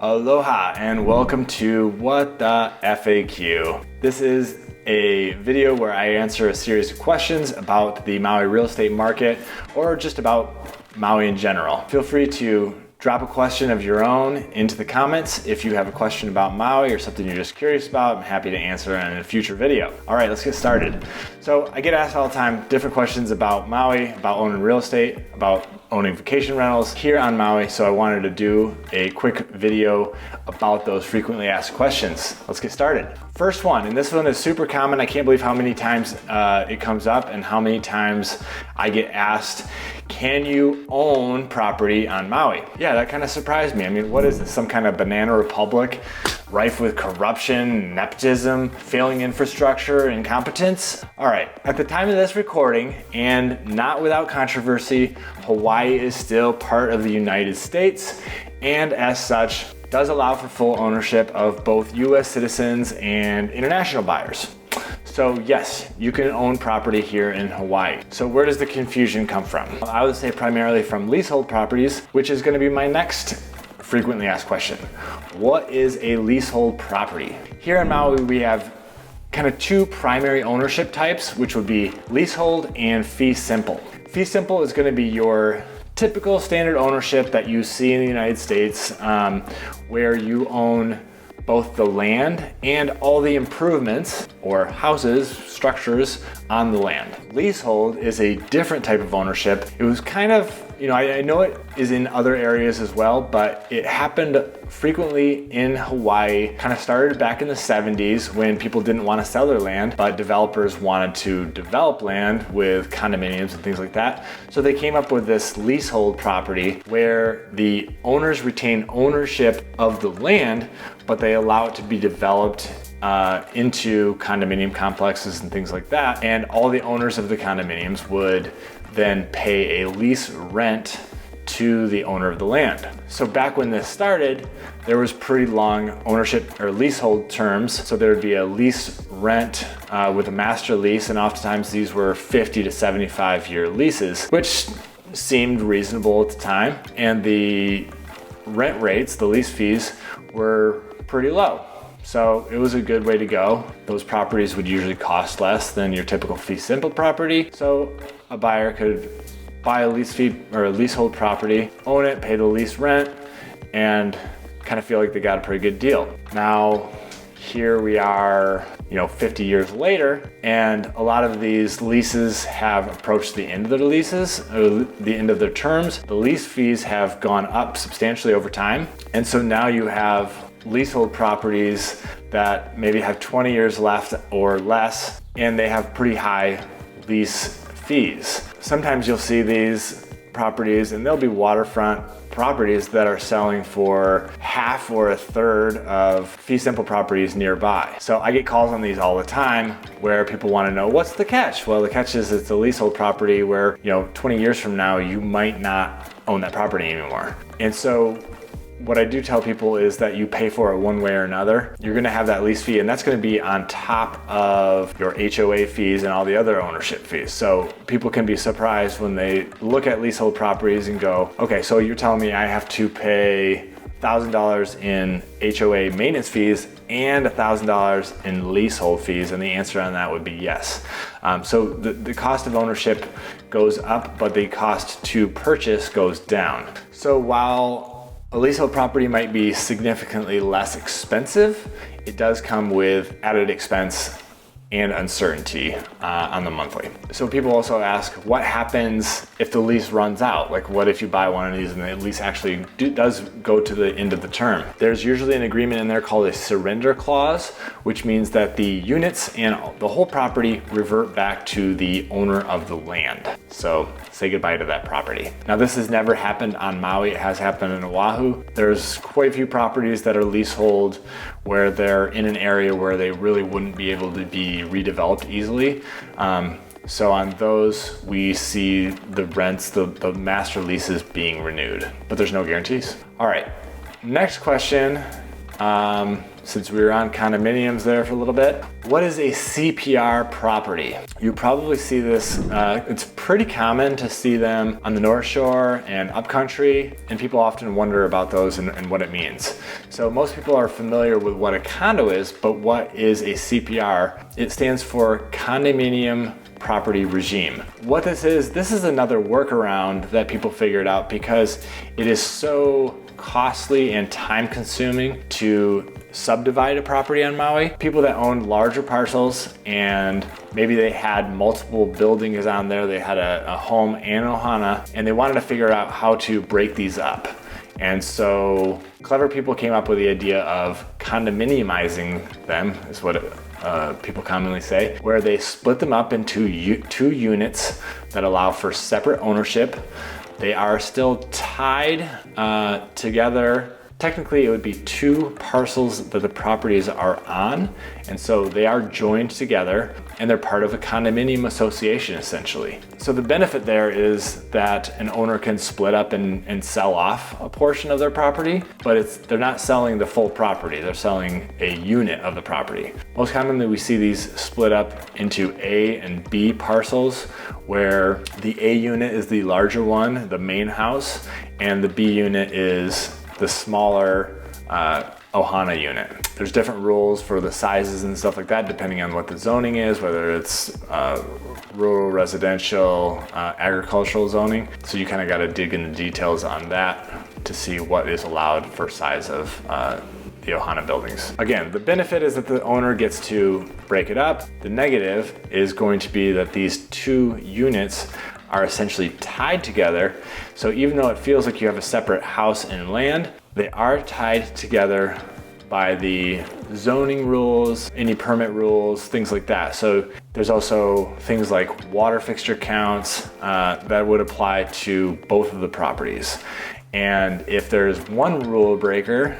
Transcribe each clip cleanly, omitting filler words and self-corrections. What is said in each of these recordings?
Aloha and welcome to What the FAQ. This is a video where I answer a series of questions about the Maui real estate market or just about Maui in general. Feel free to drop a question of your own into the comments. If you have a question about Maui or something you're just curious about, I'm happy to answer in a future video. All right, let's get started. So I get asked all the time different questions about Maui, about owning real estate, about owning vacation rentals here on Maui. So I wanted to do a quick video about those frequently asked questions. Let's get started. First one, and this one is super common. I can't believe how many times it comes up and how many times I get asked, can you own property on Maui? Yeah, that kind of surprised me. I mean, what is this, some kind of banana republic rife with corruption, nepotism, failing infrastructure, incompetence? All right, at the time of this recording, and not without controversy, Hawaii is still part of the United States, and as such, does allow for full ownership of both US citizens and international buyers. So yes, you can own property here in Hawaii. So where does the confusion come from? I would say primarily from leasehold properties, which is going to be my next frequently asked question. What is a leasehold property? Here in Maui, we have kind of two primary ownership types, which would be leasehold and fee simple. Fee simple is going to be your typical standard ownership that you see in the United States, where you own both the land and all the improvements or houses, structures on the land. Leasehold is a different type of ownership. It was kind of, I know it is in other areas as well, but it happened frequently in Hawaii. Kind of started back in the 70s when people didn't want to sell their land, but developers wanted to develop land with condominiums and things like that. So they came up with this leasehold property where the owners retain ownership of the land, but they allow it to be developed into condominium complexes and things like that. And all the owners of the condominiums would then pay a lease rent to the owner of the land. So back when this started, there was pretty long ownership or leasehold terms. So there would be a lease rent with a master lease, and oftentimes these were 50 to 75 year leases, which seemed reasonable at the time. And the rent rates, the lease fees, were pretty low. So it was a good way to go. Those properties would usually cost less than your typical fee simple property. So a buyer could buy a lease fee or a leasehold property, own it, pay the lease rent, and kind of feel like they got a pretty good deal. Now, here we are, 50 years later, and a lot of these leases have approached the end of their leases, or the end of their terms. The lease fees have gone up substantially over time. And so now you have leasehold properties that maybe have 20 years left or less, and they have pretty high lease fees. Sometimes you'll see these properties and they'll be waterfront properties that are selling for half or a third of fee simple properties nearby. So I get calls on these all the time where people want to know, what's the catch? Well, the catch is it's a leasehold property where, 20 years from now, you might not own that property anymore. And so what I do tell people is that you pay for it one way or another. You're gonna have that lease fee, and that's gonna be on top of your HOA fees and all the other ownership fees. So people can be surprised when they look at leasehold properties and go, okay, so you're telling me I have to pay $1,000 in HOA maintenance fees and $1,000 in leasehold fees? And the answer on that would be yes. So the cost of ownership goes up, but the cost to purchase goes down. So while a leasehold property might be significantly less expensive, it does come with added expense and uncertainty on the monthly. So people also ask, what happens if the lease runs out? Like, what if you buy one of these and the lease actually does go to the end of the term? There's usually an agreement in there called a surrender clause, which means that the units and the whole property revert back to the owner of the land. So say goodbye to that property. Now, this has never happened on Maui. It has happened in Oahu. There's quite a few properties that are leasehold where they're in an area where they really wouldn't be able to be redeveloped easily. So on those, we see the rents, the master leases being renewed, but there's no guarantees. All right, next question since we were on condominiums there for a little bit. What is a CPR property? You probably see this, it's pretty common to see them on the North Shore and upcountry, and people often wonder about those and what it means. So most people are familiar with what a condo is, but what is a CPR? It stands for condominium property regime. What this is another workaround that people figured out because it is so costly and time consuming to subdivide a property on Maui. People that own larger parcels and maybe they had multiple buildings on there, they had a home and an ohana, and they wanted to figure out how to break these up. And so clever people came up with the idea of condominiumizing them, is what people commonly say, where they split them up into two units that allow for separate ownership. They are still tied together. Technically, it would be two parcels that the properties are on, and so they are joined together, and they're part of a condominium association, essentially. So the benefit there is that an owner can split up and sell off a portion of their property, but they're not selling the full property, they're selling a unit of the property. Most commonly, we see these split up into A and B parcels, where the A unit is the larger one, the main house, and the B unit is the smaller ohana unit. There's different rules for the sizes and stuff like that, depending on what the zoning is, whether it's rural, residential, agricultural zoning. So you kind of got to dig into details on that to see what is allowed for size of the ohana buildings. Again, the benefit is that the owner gets to break it up. The negative is going to be that these two units are essentially tied together. So even though it feels like you have a separate house and land, they are tied together by the zoning rules, any permit rules, things like that. So there's also things like water fixture counts that would apply to both of the properties. And if there's one rule breaker,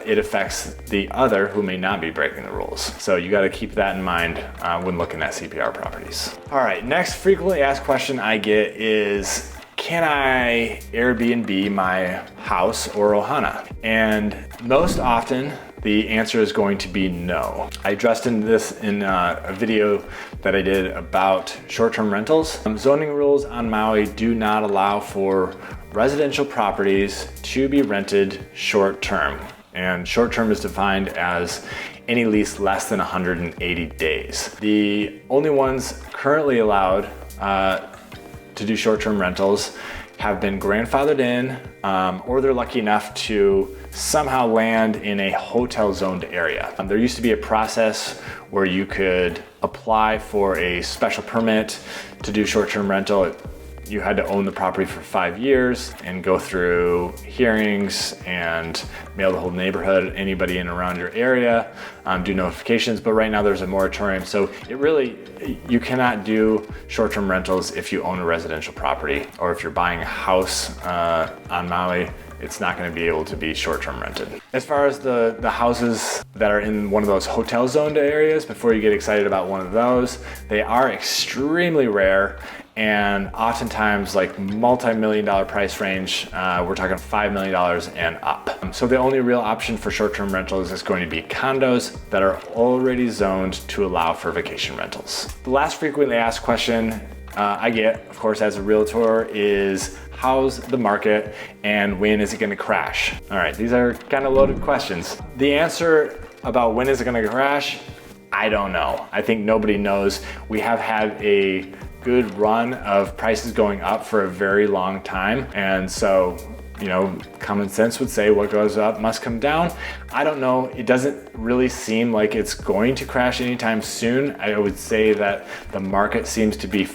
it affects the other who may not be breaking the rules. So you got to keep that in mind when looking at CPR properties. All right, next frequently asked question I get is, can I Airbnb my house or ohana? And most often, the answer is going to be no. I addressed this in a video that I did about short-term rentals. Zoning rules on Maui do not allow for residential properties to be rented short-term. And short-term is defined as any lease less than 180 days. The only ones currently allowed to do short-term rentals have been grandfathered in, or they're lucky enough to somehow land in a hotel zoned area. There used to be a process where you could apply for a special permit to do short-term rental. You had to own the property for 5 years and go through hearings and mail the whole neighborhood, anybody in and around your area, do notifications. But right now there's a moratorium. So you cannot do short-term rentals if you own a residential property, or if you're buying a house on Maui, it's not going to be able to be short-term rented. As far as the houses that are in one of those hotel zoned areas, before you get excited about one of those, they are extremely rare. And oftentimes, like multi-million dollar price range, we're talking $5 million and up. So the only real option for short-term rentals is going to be condos that are already zoned to allow for vacation rentals. The last frequently asked question I get, of course, as a realtor is, how's the market and when is it going to crash? All right, these are kind of loaded questions. The answer about when is it going to crash, I don't know. I think nobody knows. We have had a good run of prices going up for a very long time. And so, common sense would say what goes up must come down. I don't know. It doesn't really seem like it's going to crash anytime soon. I would say that the market seems to be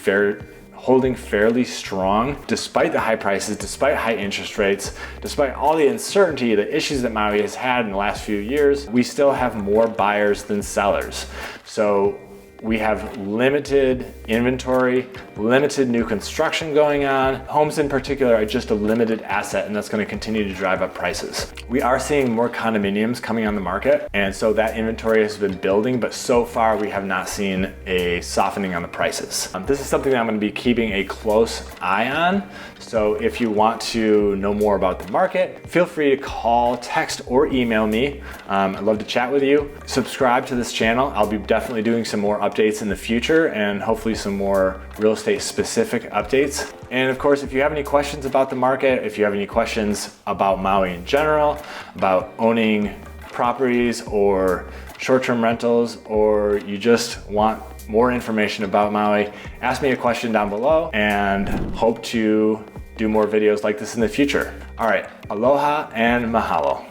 holding fairly strong despite the high prices, despite high interest rates, despite all the uncertainty, the issues that Maui has had in the last few years. We still have more buyers than sellers. So we have limited inventory, limited new construction going on. Homes in particular are just a limited asset, and that's going to continue to drive up prices. We are seeing more condominiums coming on the market, and so that inventory has been building, but so far we have not seen a softening on the prices. This is something that I'm going to be keeping a close eye on. So if you want to know more about the market, feel free to call, text, or email me. I'd love to chat with you. Subscribe to this channel. I'll be definitely doing some more updates in the future and hopefully some more real estate specific updates. And of course, if you have any questions about the market, if you have any questions about Maui in general, about owning properties or short-term rentals, or you just want more information about Maui, ask me a question down below and hope to do more videos like this in the future. All right, aloha and mahalo.